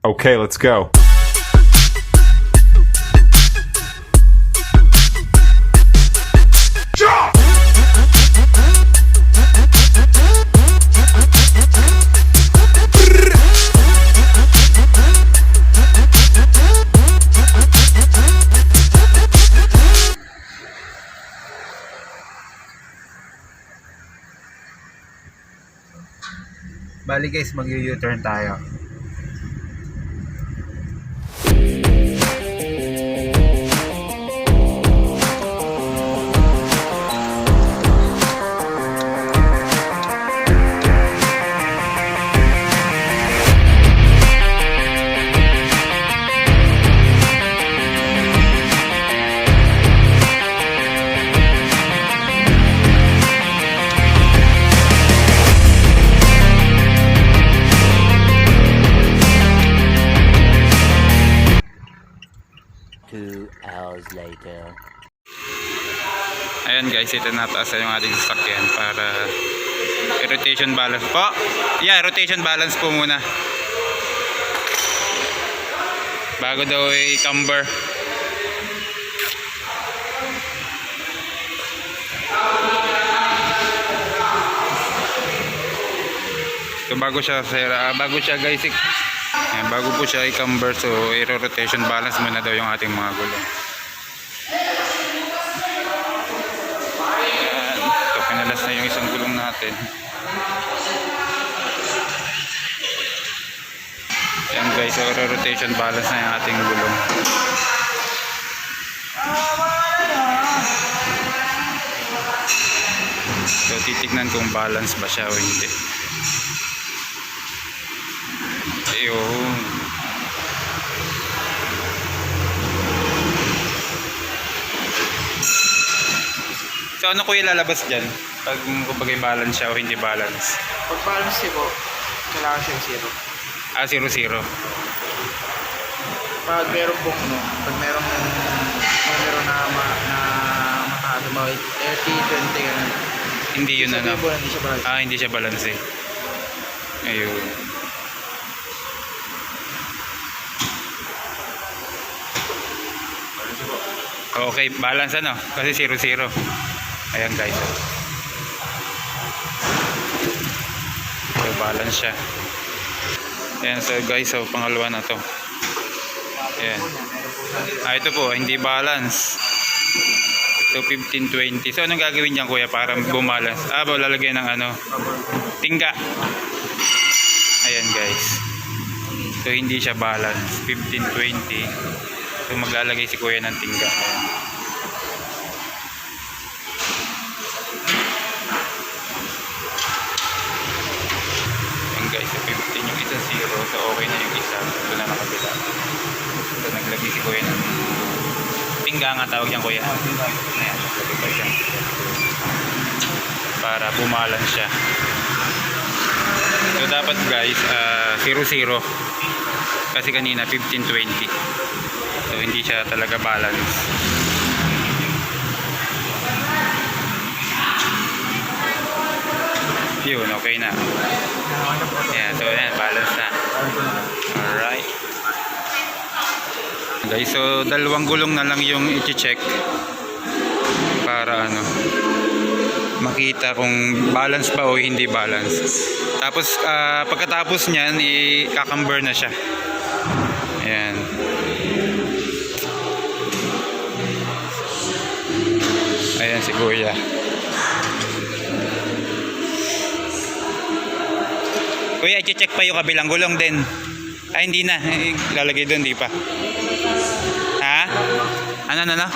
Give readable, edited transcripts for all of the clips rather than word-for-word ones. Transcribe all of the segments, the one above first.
Okay, let's go. Bali guys, mag-U-turn tayo. Later. Ayan guys, ito nataas yung ating sasakyan para rotation balance po. Yeah, rotation balance po muna. Bago daw i-camber. So bago siya guys, bago po siya i-camber, so i-rotation balance muna daw yung ating mga gulong. Pinalas na yung isang gulong natin. Ayan guys, so rotation balance na yung ating gulong. So titignan kung balance ba siya o hindi. Ayun. So ano ko ilalabas dyan? Pag kumbaga balance siya o hindi balance? Pag balance po, kailangan siya 0. 0-0. Pag meron pong pag merong numero na mataas ba 30, 20 ganun. Hindi yun ano. Hindi siya balance. Hindi siya balance eh. Ayun. Okay, balance ano? Kasi 0-0. Ayan guys. So balance siya. Ayan, so guys, so pangalawa na to. Ayan. Ito po, hindi balance. So 15-20. So anong gagawin niyan kuya para bumalance? Lalagyan ng ano? Tingga. Ayan guys. So hindi siya balance. 15-20. So maglalagay si kuya ng tingga. Ayan guys, so 15 yung isa 0. So okay na yung isa. Ito na nakabila. So naglagay si kuya ng tingga nga tawag yan kuya. Ayan, naglagay siya. Para bumalance siya. So dapat guys 0-0. Kasi kanina 15-20. So hindi siya talaga balance. Yun, okay na. Yeah, so yan, balance na. Alright. Guys, so dalawang gulong na lang yung i-check para ano makita kung balance ba o hindi balance. Tapos pagkatapos niyan i-camber na siya. Ayan. Ayan si kuya. Kuya, i-check pa yung kabilang gulong din. Ay, hindi na. Lalagay doon, di pa. Ha? Ano?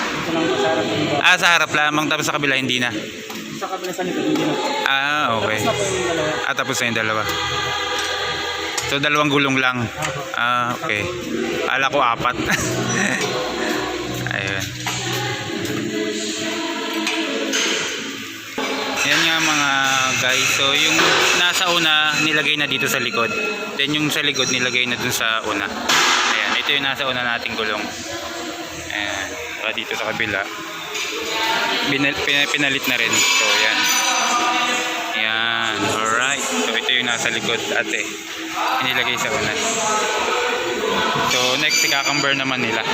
Sa harap lamang, tapos sa kabila hindi na. Sa kabila sa likod hindi na. Okay. Tapos na yung dalawa. So, dalawang gulong lang. Okay. Ala ko 4. Ayun. Yan nga mga guys. So yung nasa una nilagay na dito sa likod. Then yung sa likod nilagay na dun sa una. Ayan, ito yung nasa una nating gulong. Ayan, dito sa kabila. Pinalit na rin. So yan. Yan, alright. So ito yung nasa likod ate. Inilagay sa una. next, ikakamber naman nila.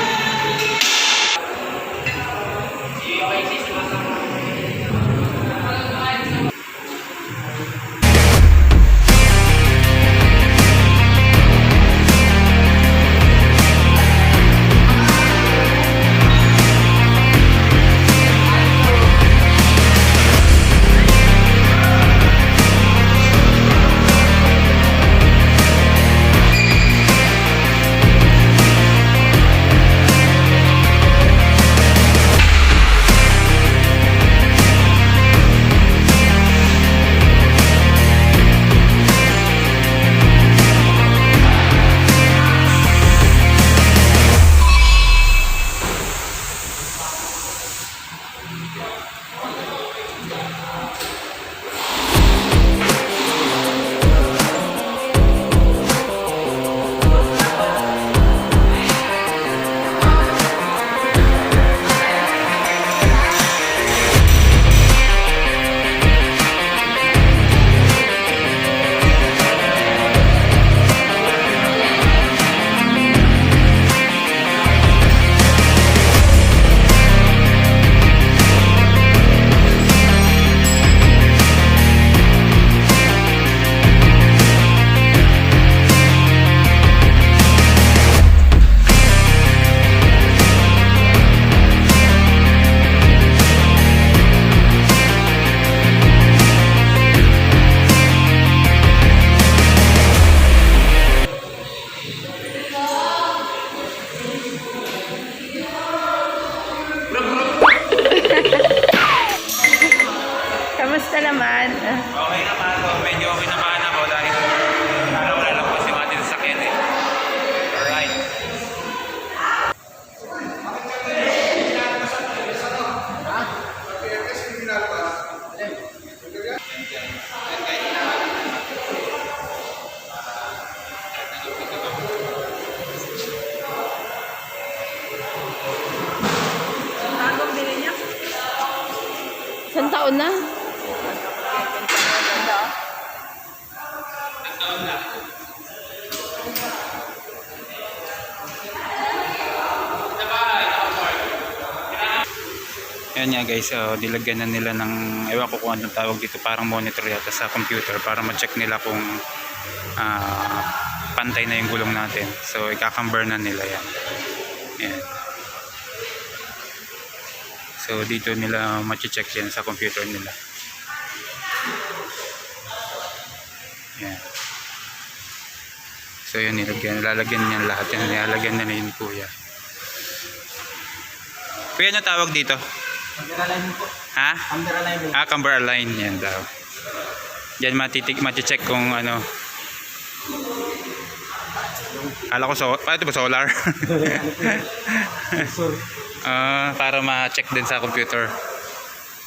Kamusta naman? Okay naman ako. Medyo okay naman ako dahil wala lang po si mga sasakyan eh. Alright. Bagong bili niya? Isang taon na? Ayan nga guys, nilagyan na nila ng, ewan ko kung anong tawag dito, parang monitor yata sa computer para ma-check nila kung pantay na yung gulong natin. So ikakamber na nila yan. Ayan. So dito nila ma-check yan sa computer nila. Ayan. So yun, lalagyan niya lahat yan, nilalagyan na ni Kuya. Kuya, ano tawag dito? Camber alignment po. Ha? Camber alignment. Camber align yan daw. Diyan mati-check kung ano. Kala ko ito ba solar? Para ma-check din sa computer.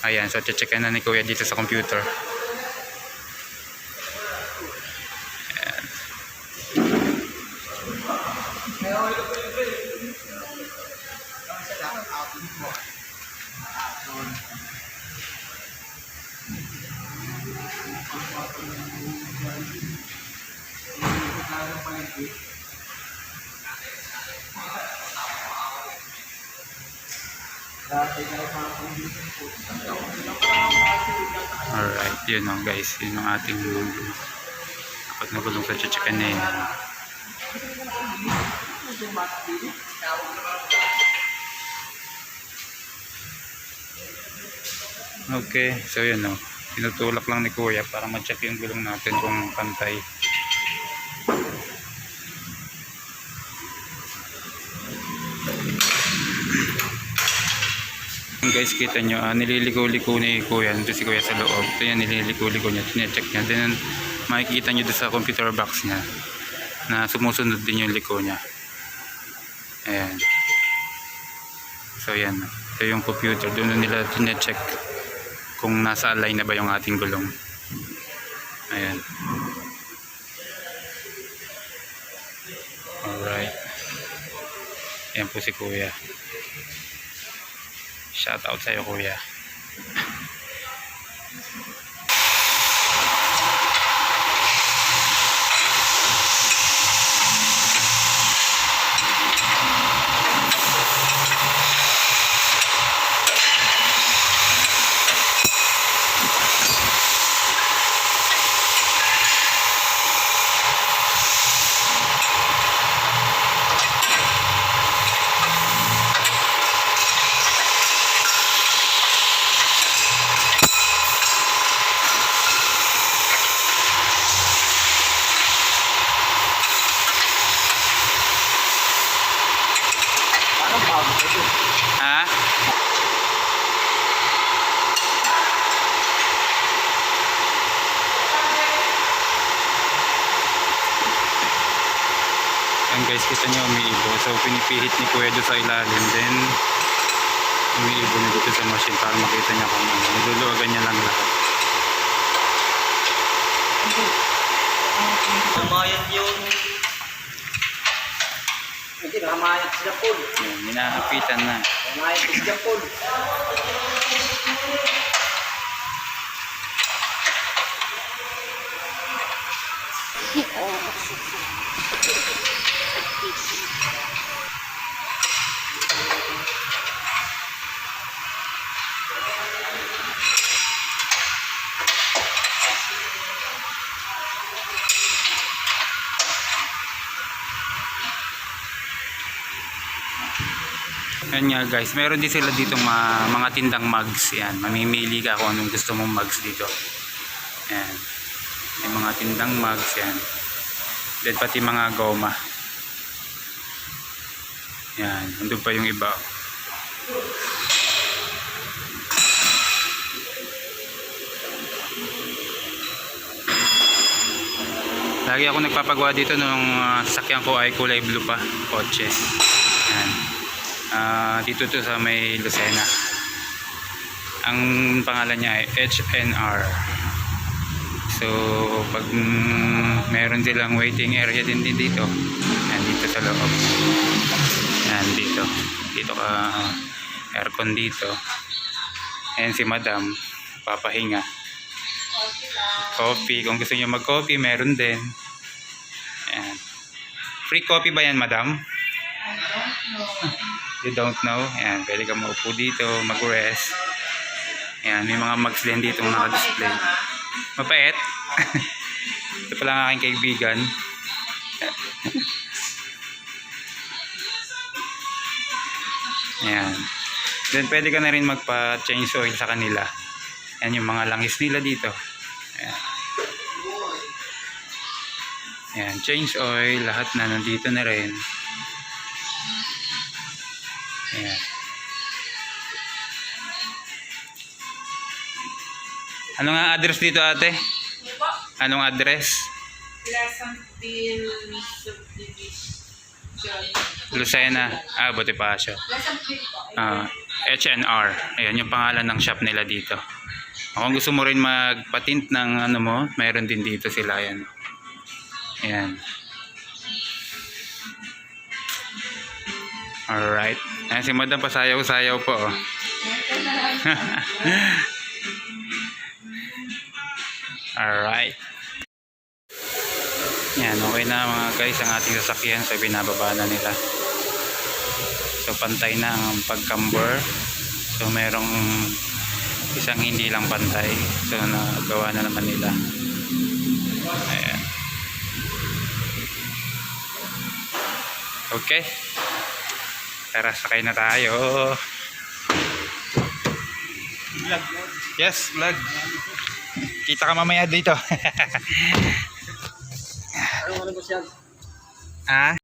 Ayan, so check na ni Kuya dito sa computer. Ayan. Alright, yun o guys, yun ang ating kapag nagulong sa chichikan na yun. Okay, so yun o, tinutulak lang ni Kuya para ma-check yung gulong natin kung pantay. Guys, kita nyo, nililiko-liko ni Kuya, nandito si Kuya sa loob. So yan, nililiko-liko niya, tinecheck niya. Then makikita nyo doon sa computer box niya na sumusunod din yung liko niya. Ayan. So yan, ito yung computer, doon nila tinecheck kung nasa align na ba yung ating gulong. Ayan. Alright. Ayan po si Kuya. Shout out sa'yo, Kuya. guys, kita nyo umiibo. So pinipihit ni Kuya doon sa ilalim. Then umiibo na dito sa machine para makita niya kung ano. Niluluwagan niya lang lahat. Namayat yun. Hindi, namayat sila po. Yan, minaapitan na. Namayat sila po. Yan nga guys, meron din sila dito mga tindang mugs. Yan, mamimili ka kung anong gusto mong mugs dito. Yan. May mga tindang mugs yan. Then pati mga goma. Yan, nandun pa yung iba. Lagi ako nagpapagawa dito nung sasakyan ko ay kulay blue pa, kotse. Yan. Dito to sa may Lucena. Ang pangalan niya ay HNR. So pag meron silang waiting area din dito. Yan, dito sa loob. Yan, dito ka aircon dito. Ayan si madam, papahinga. Coffee, kung gusto niyo mag coffee meron din. Yan. Free coffee ba yan madam? You don't know. Ayan, pwede ka maupo dito, mag-rest. Ayan, may mga mugs din dito naka-display. Mapait. Ito pala ang aking kaibigan. Ayan. Then pwede ka na rin magpa-change oil sa kanila. Ayan yung mga langis nila dito. Ayan. Ayan, change oil, lahat na nandito na rin. Ayan. Ano nga address dito ate? Anong address? Pleasantville Subdivision. Lucena. Bonifacio. Pleasantville po. HNR. Ayan yung pangalan ng shop nila dito. Kung gusto mo rin magpatint ng ano mo, mayroon din dito sila. Ayan. Ayan. Alright. Ayan si madam pasayaw-sayaw po. Oh. Alright. Yan, okay na mga guys ang ating sasakyan. So binababa na nila. So pantay na ang pagkambor. So merong isang hindi lang pantay. So nagawa na naman nila. Ayan. Okay. Tara, sakay na tayo. Vlog. Yes, vlog. Kita ka mamaya dito. Ano ba siya? Ah?